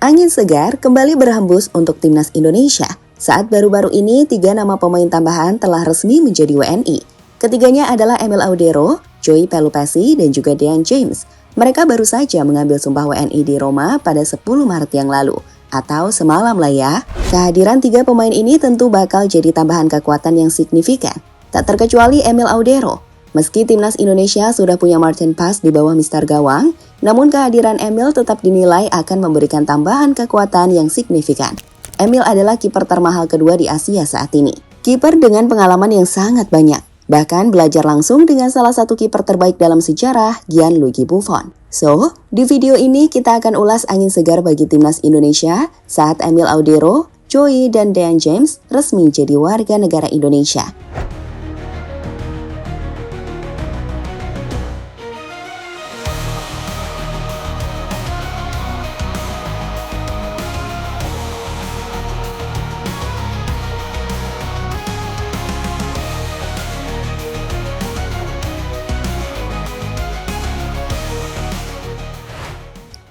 Angin segar kembali berhembus untuk timnas Indonesia. Saat baru-baru ini 3 nama pemain tambahan telah resmi menjadi WNI. Ketiganya adalah Emil Audero, Joey Pelupessy, dan juga Dean James. Mereka baru saja mengambil sumpah WNI di Roma pada 10 Maret yang lalu. Atau semalam lah ya. Kehadiran 3 pemain ini tentu bakal jadi tambahan kekuatan yang signifikan. Tak terkecuali Emil Audero. Meski timnas Indonesia sudah punya Martin Paes di bawah Mister Gawang, namun kehadiran Emil tetap dinilai akan memberikan tambahan kekuatan yang signifikan. Emil adalah kiper termahal kedua di Asia saat ini. Kiper dengan pengalaman yang sangat banyak, bahkan belajar langsung dengan salah satu kiper terbaik dalam sejarah, Gianluigi Buffon. So, di video ini kita akan ulas angin segar bagi timnas Indonesia saat Emil Audero, Joey, dan Dean James resmi jadi warga negara Indonesia.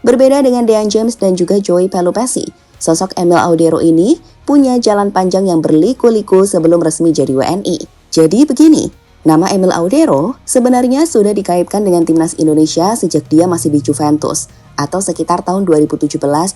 Berbeda dengan Dean James dan juga Joey Pelupessy, sosok Emil Audero ini punya jalan panjang yang berliku-liku sebelum resmi jadi WNI. Jadi begini, nama Emil Audero sebenarnya sudah dikaitkan dengan timnas Indonesia sejak dia masih di Juventus, atau sekitar tahun 2017-2018,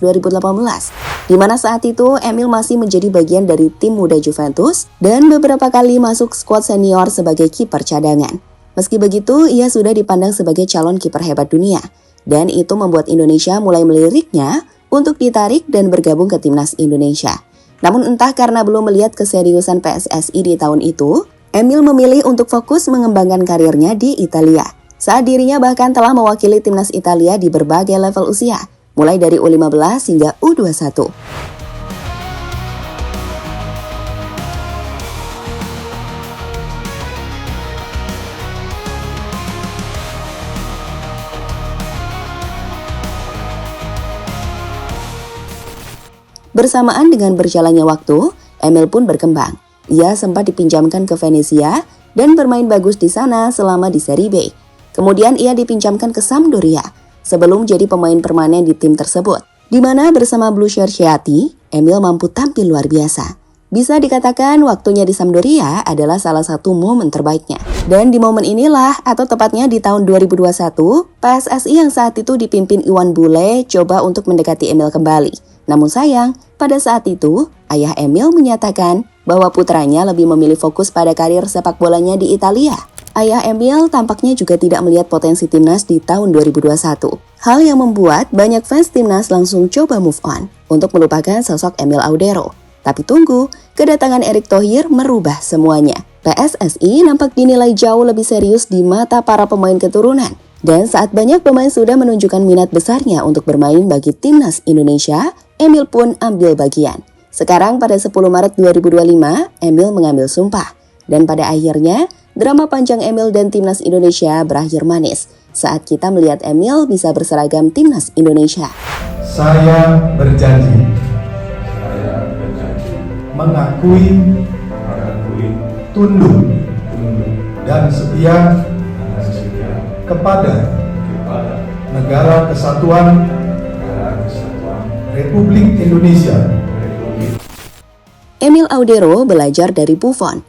di mana saat itu Emil masih menjadi bagian dari tim muda Juventus dan beberapa kali masuk skuad senior sebagai kiper cadangan. Meski begitu, ia sudah dipandang sebagai calon kiper hebat dunia. Dan itu membuat Indonesia mulai meliriknya untuk ditarik dan bergabung ke timnas Indonesia. Namun entah karena belum melihat keseriusan PSSI di tahun itu, Emil memilih untuk fokus mengembangkan karirnya di Italia. Saat dirinya bahkan telah mewakili timnas Italia di berbagai level usia, mulai dari U15 hingga U21. Bersamaan dengan berjalannya waktu, Emil pun berkembang. Ia sempat dipinjamkan ke Venezia dan bermain bagus di sana selama di Serie B. Kemudian ia dipinjamkan ke Sampdoria sebelum jadi pemain permanen di tim tersebut, di mana bersama Blue Cerchiati, Emil mampu tampil luar biasa. Bisa dikatakan waktunya di Sampdoria adalah salah satu momen terbaiknya. Dan di momen inilah, atau tepatnya di tahun 2021, PSSI yang saat itu dipimpin Iwan Bule coba untuk mendekati Emil kembali. Namun sayang, pada saat itu, ayah Emil menyatakan bahwa putranya lebih memilih fokus pada karir sepak bolanya di Italia. Ayah Emil tampaknya juga tidak melihat potensi timnas di tahun 2021. Hal yang membuat banyak fans timnas langsung coba move on untuk melupakan sosok Emil Audero. Tapi tunggu, kedatangan Erick Thohir merubah semuanya. PSSI nampak dinilai jauh lebih serius di mata para pemain keturunan. Dan saat banyak pemain sudah menunjukkan minat besarnya untuk bermain bagi timnas Indonesia, Emil pun ambil bagian. Sekarang pada 10 Maret 2025, Emil mengambil sumpah. Dan pada akhirnya, drama panjang Emil dan timnas Indonesia berakhir manis saat kita melihat Emil bisa berseragam timnas Indonesia. Saya berjanji mengakui, tunduk, dan setia kepada Negara Kesatuan Republik Indonesia. Emil Audero belajar dari Buffon.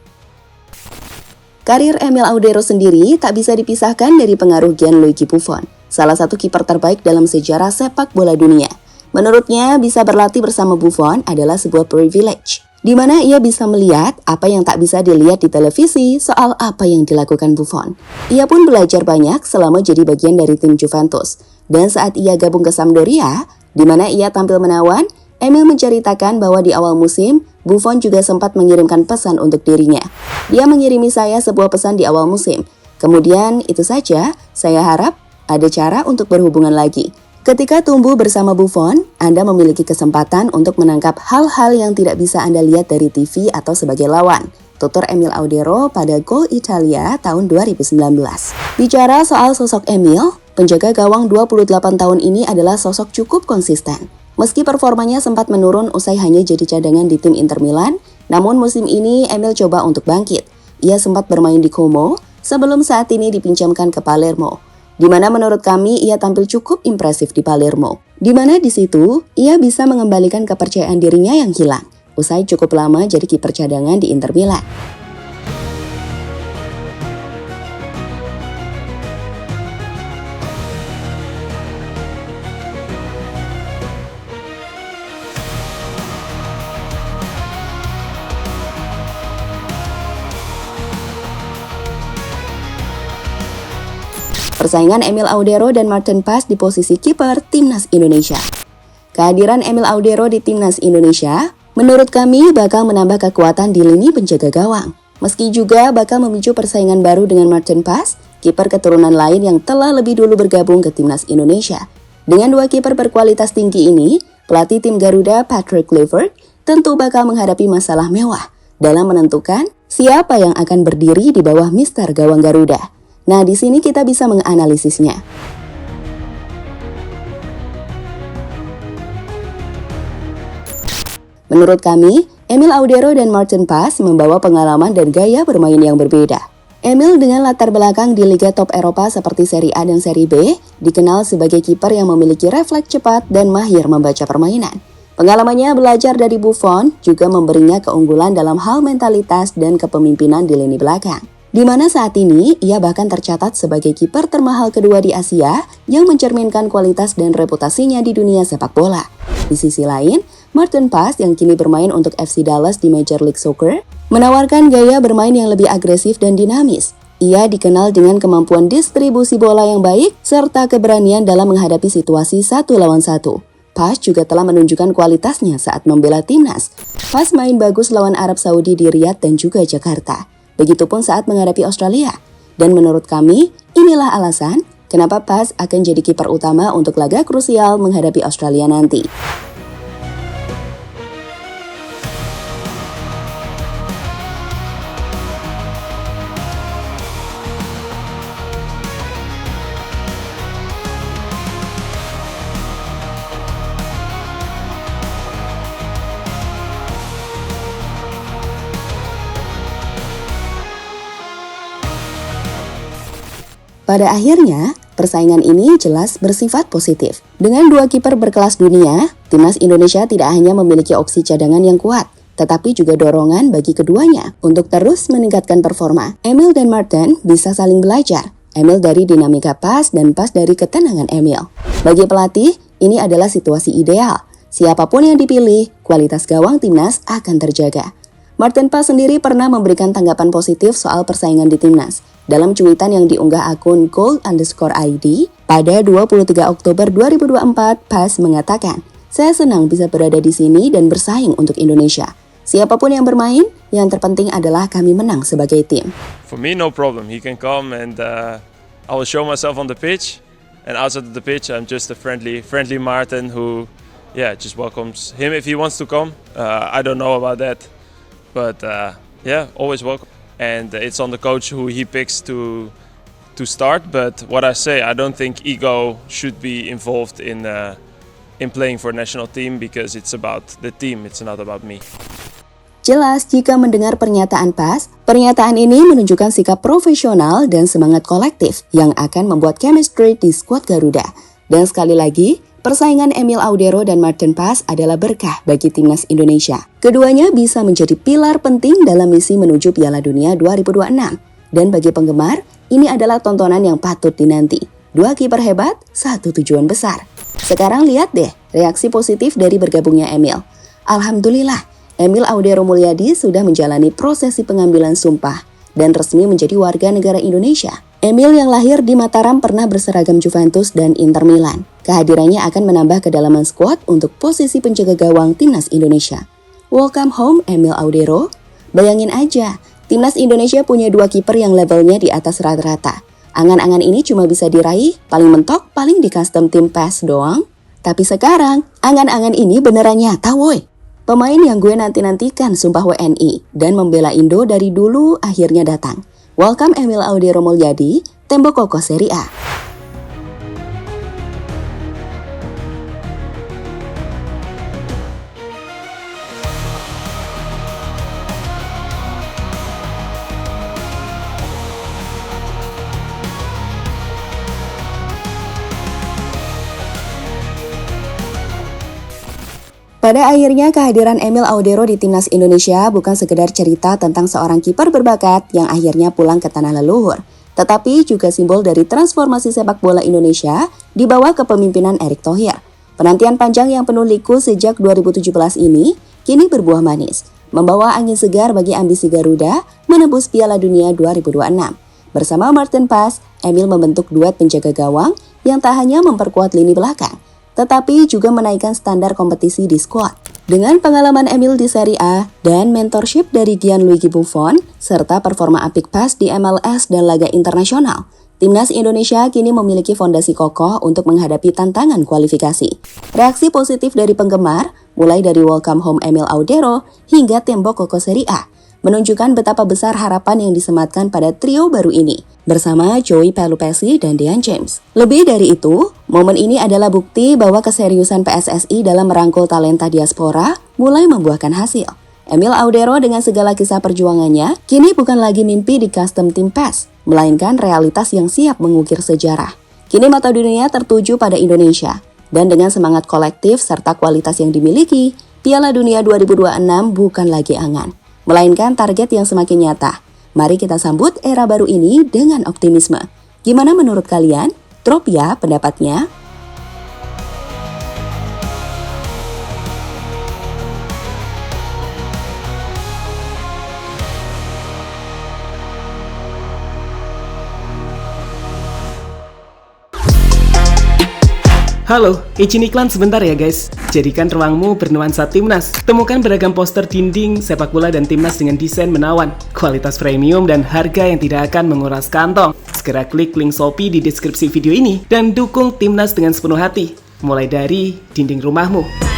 Karir Emil Audero sendiri tak bisa dipisahkan dari pengaruh Gianluigi Buffon, salah satu kiper terbaik dalam sejarah sepak bola dunia. Menurutnya, bisa berlatih bersama Buffon adalah sebuah privilege, di mana ia bisa melihat apa yang tak bisa dilihat di televisi soal apa yang dilakukan Buffon. Ia pun belajar banyak selama jadi bagian dari tim Juventus. Dan saat ia gabung ke Sampdoria, di mana ia tampil menawan, Emil menceritakan bahwa di awal musim, Buffon juga sempat mengirimkan pesan untuk dirinya. Dia mengirimi saya sebuah pesan di awal musim. Kemudian itu saja, saya harap ada cara untuk berhubungan lagi. Ketika tumbuh bersama Buffon, Anda memiliki kesempatan untuk menangkap hal-hal yang tidak bisa Anda lihat dari TV atau sebagai lawan. Tutur Emil Audero pada Gol Italia tahun 2019. Bicara soal sosok Emil, penjaga gawang 28 tahun ini adalah sosok cukup konsisten. Meski performanya sempat menurun usai hanya jadi cadangan di tim Inter Milan, namun musim ini Emil coba untuk bangkit. Ia sempat bermain di Como sebelum saat ini dipinjamkan ke Palermo, di mana menurut kami ia tampil cukup impresif di Palermo. Di mana di situ ia bisa mengembalikan kepercayaan dirinya yang hilang usai cukup lama jadi kiper cadangan di Inter Milan. Persaingan Emil Audero dan Maarten Paes di posisi kiper Timnas Indonesia. Kehadiran Emil Audero di Timnas Indonesia menurut kami bakal menambah kekuatan di lini penjaga gawang. Meski juga bakal memicu persaingan baru dengan Maarten Paes, kiper keturunan lain yang telah lebih dulu bergabung ke Timnas Indonesia. Dengan dua kiper berkualitas tinggi ini, pelatih tim Garuda Patrick Kluivert tentu bakal menghadapi masalah mewah dalam menentukan siapa yang akan berdiri di bawah Mister Gawang Garuda. Nah, di sini kita bisa menganalisisnya. Menurut kami, Emil Audero dan Maarten Paes membawa pengalaman dan gaya bermain yang berbeda. Emil dengan latar belakang di liga top Eropa seperti Serie A dan Serie B, dikenal sebagai kiper yang memiliki refleks cepat dan mahir membaca permainan. Pengalamannya belajar dari Buffon juga memberinya keunggulan dalam hal mentalitas dan kepemimpinan di lini belakang. Di mana saat ini ia bahkan tercatat sebagai kiper termahal kedua di Asia yang mencerminkan kualitas dan reputasinya di dunia sepak bola. Di sisi lain, Maarten Paes yang kini bermain untuk FC Dallas di Major League Soccer menawarkan gaya bermain yang lebih agresif dan dinamis. Ia dikenal dengan kemampuan distribusi bola yang baik serta keberanian dalam menghadapi situasi 1 lawan 1. Paes juga telah menunjukkan kualitasnya saat membela timnas. Paes main bagus lawan Arab Saudi di Riyadh dan juga Jakarta. Begitupun saat menghadapi Australia. Dan menurut kami, inilah alasan kenapa Paes akan jadi kiper utama untuk laga krusial menghadapi Australia nanti. Pada akhirnya, persaingan ini jelas bersifat positif. Dengan dua kiper berkelas dunia, Timnas Indonesia tidak hanya memiliki opsi cadangan yang kuat, tetapi juga dorongan bagi keduanya untuk terus meningkatkan performa. Emil dan Maarten bisa saling belajar. Emil dari dinamika Paes dan Paes dari ketenangan Emil. Bagi pelatih, ini adalah situasi ideal. Siapapun yang dipilih, kualitas gawang timnas akan terjaga. Maarten Paes sendiri pernah memberikan tanggapan positif soal persaingan di timnas. Dalam cuitan yang diunggah akun goal_id pada 23 Oktober 2024, Paes mengatakan, "Saya senang bisa berada di sini dan bersaing untuk Indonesia. Siapapun yang bermain, yang terpenting adalah kami menang sebagai tim." For me, no problem. He can come and I will show myself on the pitch. And outside of the pitch, I'm just a friendly Maarten who, just welcomes him if he wants to come. I don't know about that, but always welcome. And it's on the coach who he picks to start. But what I say, I don't think ego should be involved in playing for national team because it's about the team. It's not about me. Jelas jika mendengar pernyataan Paes, pernyataan ini menunjukkan sikap profesional dan semangat kolektif yang akan membuat chemistry di skuad Garuda. Dan sekali lagi, persaingan Emil Audero dan Maarten Paes adalah berkah bagi timnas Indonesia. Keduanya bisa menjadi pilar penting dalam misi menuju Piala Dunia 2026. Dan bagi penggemar, ini adalah tontonan yang patut dinanti. Dua kiper hebat, satu tujuan besar. Sekarang lihat deh reaksi positif dari bergabungnya Emil. Alhamdulillah, Emil Audero Mulyadi sudah menjalani prosesi pengambilan sumpah dan resmi menjadi warga negara Indonesia. Emil yang lahir di Mataram pernah berseragam Juventus dan Inter Milan. Kehadirannya akan menambah kedalaman skuad untuk posisi penjaga gawang timnas Indonesia. Welcome home Emil Audero. Bayangin aja, timnas Indonesia punya dua kiper yang levelnya di atas rata-rata. Angan-angan ini cuma bisa diraih, paling mentok, paling di custom tim PES doang. Tapi sekarang, angan-angan ini beneran nyata woy. Pemain yang gue nanti-nantikan sumpah WNI dan membela Indo dari dulu akhirnya datang. Welcome Emil Audero Mulyadi, tembok kokoh Serie A. Pada akhirnya kehadiran Emil Audero di timnas Indonesia bukan sekedar cerita tentang seorang kiper berbakat yang akhirnya pulang ke tanah leluhur, tetapi juga simbol dari transformasi sepak bola Indonesia di bawah kepemimpinan Erick Thohir. Penantian panjang yang penuh liku sejak 2017 ini kini berbuah manis, membawa angin segar bagi ambisi Garuda menembus Piala Dunia 2026. Bersama Martin Paes, Emil membentuk duet penjaga gawang yang tak hanya memperkuat lini belakang, tetapi juga menaikkan standar kompetisi di skuad. Dengan pengalaman Emil di Serie A dan mentorship dari Gianluigi Buffon, serta performa apik Paes di MLS dan laga internasional, timnas Indonesia kini memiliki fondasi kokoh untuk menghadapi tantangan kualifikasi. Reaksi positif dari penggemar, mulai dari welcome home Emil Audero hingga tembok koko Serie A, menunjukkan betapa besar harapan yang disematkan pada trio baru ini, bersama Joey Pelupessy dan Dean James. Lebih dari itu, momen ini adalah bukti bahwa keseriusan PSSI dalam merangkul talenta diaspora mulai membuahkan hasil. Emil Audero dengan segala kisah perjuangannya, kini bukan lagi mimpi di custom tim PES, melainkan realitas yang siap mengukir sejarah. Kini mata dunia tertuju pada Indonesia, dan dengan semangat kolektif serta kualitas yang dimiliki, Piala Dunia 2026 bukan lagi angan, melainkan target yang semakin nyata. Mari kita sambut era baru ini dengan optimisme. Gimana menurut kalian? Drop ya pendapatnya. Halo, izin iklan sebentar ya guys. Jadikan ruangmu bernuansa timnas. Temukan beragam poster dinding, sepak bola dan timnas dengan desain menawan, kualitas premium dan harga yang tidak akan menguras kantong. Segera klik link Shopee di deskripsi video ini dan dukung timnas dengan sepenuh hati. Mulai dari dinding rumahmu.